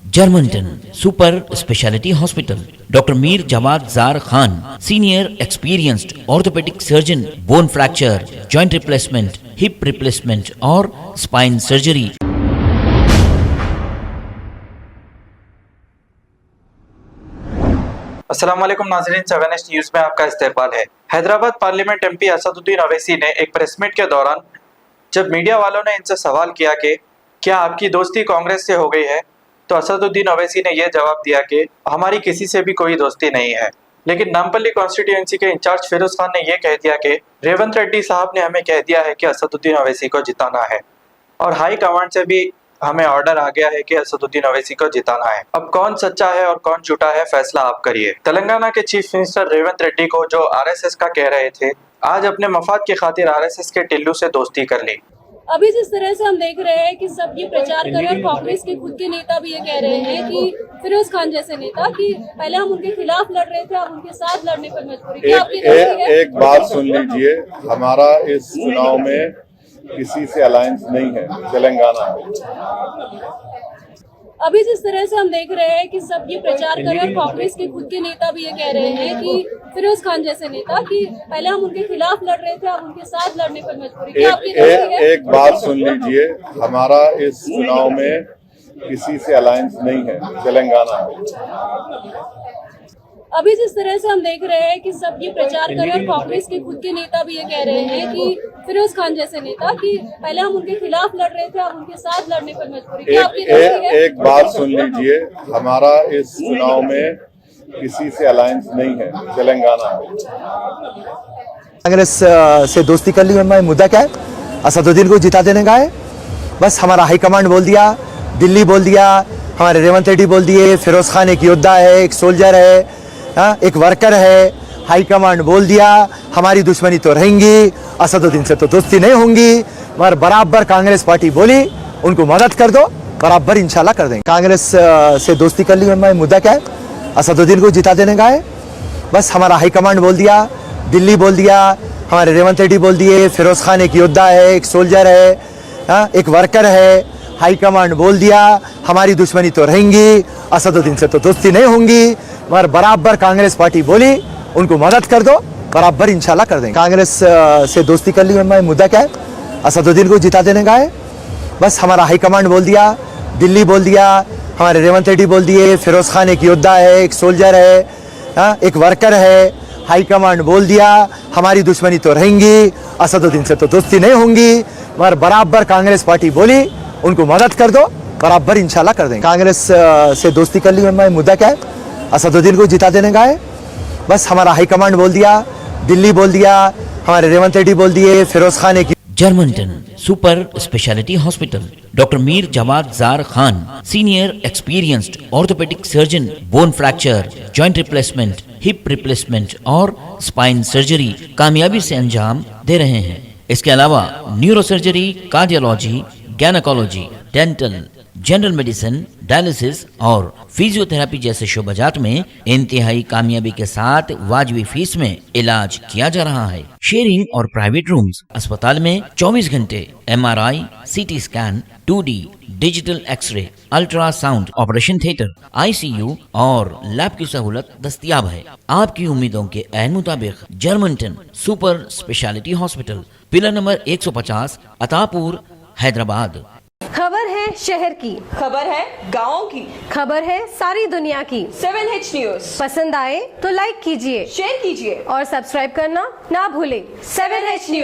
Germanton super speciality hospital, doctor Mir Jawad Jar Khan, senior experienced orthopaedic surgeon, bone fracture, joint replacement, hip replacement और spine surgery. अस्सलाम वालेकुम नाज़रीन, 7 news में आपका इस्तकबाल है। हैदराबाद पार्लियामेंट एमपी असदुद्दीन ओवैसी ने एक प्रेस मीट के दौरान जब मीडिया वालों ने इनसे सवाल किया कि क्या आपकी दोस्ती कांग्रेस से हो गई है, तो असदुद्दीन ओवैसी ने यह जवाब दिया कि हमारी किसी से भी कोई दोस्ती नहीं है। लेकिन नामपल्ली कॉन्स्टिट्यूएंसी के इंचार्ज फिरोज खान ने यह कह दिया कि रेवंत रेड्डी साहब ने हमें कह दिया है कि असदुद्दीन ओवैसी को जिताना है और हाई कमांड से भी हमें ऑर्डर आ गया है कि असदुद्दीन ओवैसी को जिताना है। अब कौन सच्चा है और कौन झूठा है, फैसला आप करिए। तेलंगाना के चीफ मिनिस्टर रेवंत रेड्डी को जो आरएसएस का कह रहे थे, आज अपने मफाद की खातिर आरएसएस के टिल्लू से दोस्ती कर ली। अभी जिस तरह से हम देख रहे हैं कि सब ये प्रचार कर रहे हैं, कांग्रेस के खुद के नेता भी ये कह रहे हैं कि फिरोज खान जैसे नेता कि पहले हम उनके खिलाफ लड़ रहे थे, अब उनके साथ लड़ने पर मजबूरी। एक बात सुन लीजिए, हमारा इस चुनाव में किसी से अलायंस नहीं है तेलंगाना में। अभी जिस तरह से हम देख रहे हैं कि सब ये प्रचार कर रहे हैं, कांग्रेस के खुद के नेता भी ये कह रहे हैं कि फिरोज खान जैसे नेता कि पहले हम उनके खिलाफ लड़ रहे थे, अब उनके साथ लड़ने पर मजबूरी। एक बात सुन लीजिए, हमारा इस चुनाव में किसी से अलायंस नहीं है तेलंगाना में। अभी जिस तरह से हम देख रहे हैं कि सब ये प्रचार कर रहे हैं, कांग्रेस के खुद के नेता भी ये कह रहे हैं कि फिरोज खान जैसे नेता कि पहले हम उनके खिलाफ लड़ रहे थे, अब उनके साथ लड़ने पर मजबूरी। एक बात सुन लीजिए, हमारा इस चुनाव में किसी से अलायंस नहीं है तेलंगाना में। कांग्रेस से दोस्ती कर ली, हमारा मुद्दा क्या है? असदुद्दीन को जिता देने का है। बस हमारा हाईकमांड बोल दिया, दिल्ली बोल दिया, हमारे रेवंत रेड्डी बोल दिए, फिरोज खान एक योद्धा है, एक सोल्जर है, एक वर्कर है। हाईकमांड बोल दिया, हमारी दुश्मनी तो रहेंगी, असदुद्दीन से तो दोस्ती नहीं होंगी, मगर बराबर कांग्रेस पार्टी बोली उनको मदद कर दो, बराबर इंशाल्लाह कर देंगे। कांग्रेस से दोस्ती कर ली, हमारा मुद्दा क्या है? असदुद्दीन को जिता देने का है। बस हमारा हाईकमांड बोल दिया, दिल्ली बोल दिया, हमारे रेवंत रेड्डी बोल दिए, फिरोज खान एक योद्धा है, एक सोल्जर है, एक वर्कर है। हाईकमांड बोल दिया, हमारी दुश्मनी तो रहेंगी, असदुद्दीन से तो दोस्ती नहीं होंगी, मगर बराबर कांग्रेस पार्टी बोली उनको मदद कर दो, बराबर इंशाल्लाह कर देंगे। कांग्रेस से दोस्ती कर ली, हमारा मुद्दा क्या है? असदुद्दीन को जिता देने का है। बस हमारा हाईकमांड बोल दिया, दिल्ली बोल दिया, हमारे रेवंत रेड्डी बोल दिए, फिरोज खान एक योद्धा है, एक सोल्जर है, एक वर्कर है। हाईकमांड बोल दिया, हमारी दुश्मनी तो रहेंगी, असदुद्दीन से तो दोस्ती नहीं होंगी, मगर बराबर कांग्रेस पार्टी बोली उनको मदद कर दो, बराबर इंशाल्लाह कर देंगे। कांग्रेस से दोस्ती कर ली, हमारा मुद्दा क्या है? असदुद्दीन को जिता देने का है। बस हमारा हाईकमांड बोल दिया, दिल्ली बोल दिया, हमारे रेवंत रेड्डी बोल दिए, फिरोज खान एक। Germanten super speciality hospital, doctor Mir Jawad Jar Khan, senior experienced orthopaedic surgeon, bone fracture, joint replacement, hip replacement और स्पाइन सर्जरी कामयाबी से अंजाम दे रहे हैं। इसके अलावा neuro surgery, cardiology, gynaecology, dental, general medicine, dialysis और फिजियोथेरेपी जैसे शोबाजात में इंतहाई कामयाबी के साथ वाजबी फीस में इलाज किया जा रहा है। शेयरिंग और प्राइवेट रूम्स, अस्पताल में 24 घंटे MRI, CT scan, 2D digital X ray, ultrasound, operation theatre, ICU और लैब की सहूलत दस्तयाब है। आपकी उम्मीदों के ऐन मुताबिक Germanten super speciality hospital, pillar number 150, Attapur, Hyderabad. खबर है शहर की, खबर है गाँव की, खबर है सारी दुनिया की। 7H न्यूज़ पसंद आए तो लाइक कीजिए, शेयर कीजिए और सब्सक्राइब करना ना भूलें। 7H news.